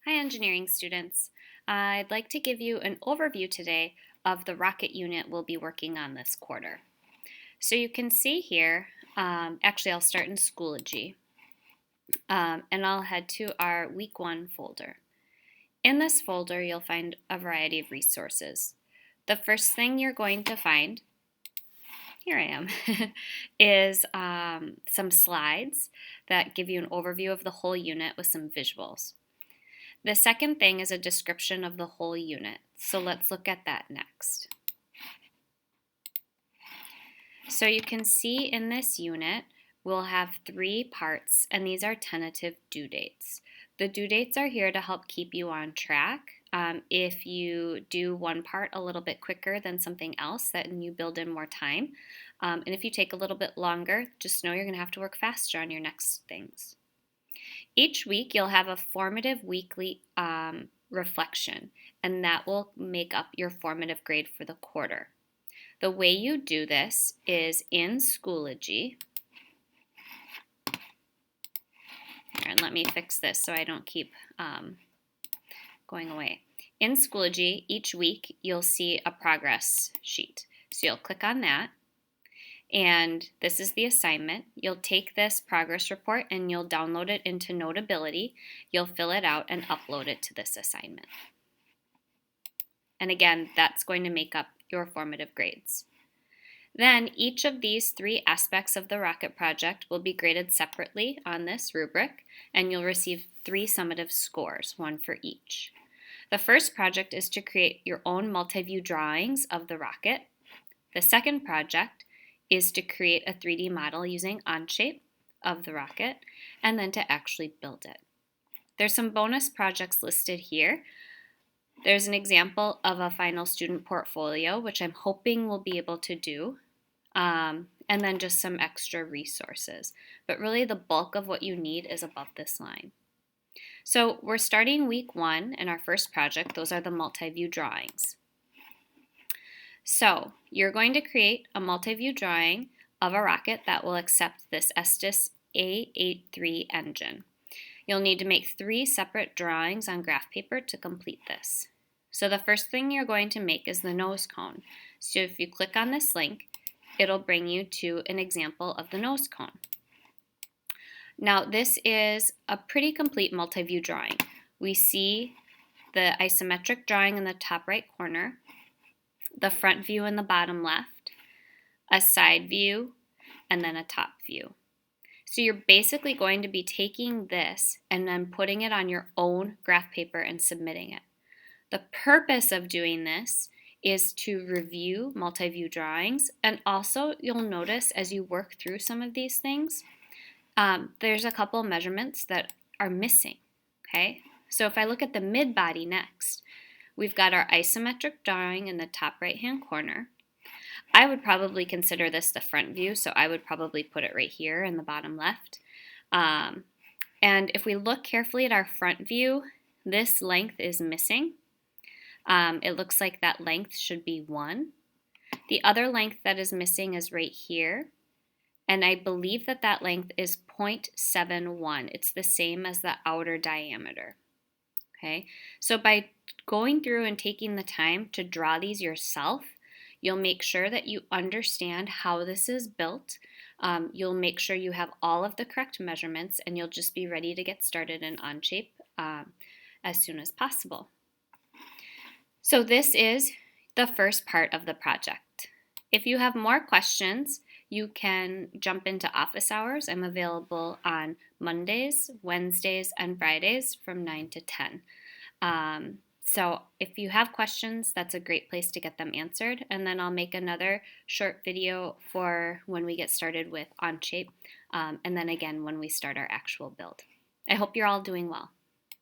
Hi engineering students. I'd like to give you an overview today of the rocket unit we'll be working on this quarter. So you can see here, actually I'll start in Schoology, and I'll head to our week 1 folder. In this folder you'll find a variety of resources. The first thing you're going to find, here I am, is some slides that give you an overview of the whole unit with some visuals. The second thing is a description of the whole unit. So let's look at that next. So you can see in this unit, we'll have 3 parts, and these are tentative due dates. The due dates are here to help keep you on track. If you do one part a little bit quicker than something else, then you build in more time. And if you take a little bit longer, just know you're going to have to work faster on your next things. Each week you'll have a formative weekly reflection, and that will make up your formative grade for the quarter. The way you do this is in Schoology. Here, and let me fix this so I don't keep going away. In Schoology, each week you'll see a progress sheet. So you'll click on that. And this is the assignment. You'll take this progress report and you'll download it into Notability. You'll fill it out and upload it to this assignment. And again, that's going to make up your formative grades. Then each of these 3 aspects of the rocket project will be graded separately on this rubric, and you'll receive 3 summative scores, 1 for each. The first project is to create your own multi-view drawings of the rocket. The second project is to create a 3D model using Onshape of the rocket, and then to actually build it. There's some bonus projects listed here. There's an example of a final student portfolio, which I'm hoping we'll be able to do, and then just some extra resources. But really the bulk of what you need is above this line. So we're starting week 1 in our first project. Those are the multi-view drawings. So you're going to create a multi-view drawing of a rocket that will accept this Estes A83 engine. You'll need to make 3 separate drawings on graph paper to complete this. So the first thing you're going to make is the nose cone. So if you click on this link, it'll bring you to an example of the nose cone. Now this is a pretty complete multi-view drawing. We see the isometric drawing in the top right corner, the front view in the bottom left, a side view, and then a top view. So you're basically going to be taking this and then putting it on your own graph paper and submitting it. The purpose of doing this is to review multi-view drawings, and also you'll notice as you work through some of these things, there's a couple measurements that are missing, okay? So if I look at the mid-body next, we've got our isometric drawing in the top right-hand corner. I would probably consider this the front view, so I would probably put it right here in the bottom left. And if we look carefully at our front view, this length is missing. It looks like that length should be 1. The other length that is missing is right here, and I believe that that length is 0.71. It's the same as the outer diameter. Okay, so by going through and taking the time to draw these yourself, you'll make sure that you understand how this is built. You'll make sure you have all of the correct measurements, and you'll just be ready to get started in Onshape as soon as possible. So this is the first part of the project. If you have more questions, you can jump into office hours. I'm available on Mondays, Wednesdays, and Fridays from 9 to 10. So if you have questions, that's a great place to get them answered. And then I'll make another short video for when we get started with Onshape, and then again when we start our actual build. I hope you're all doing well.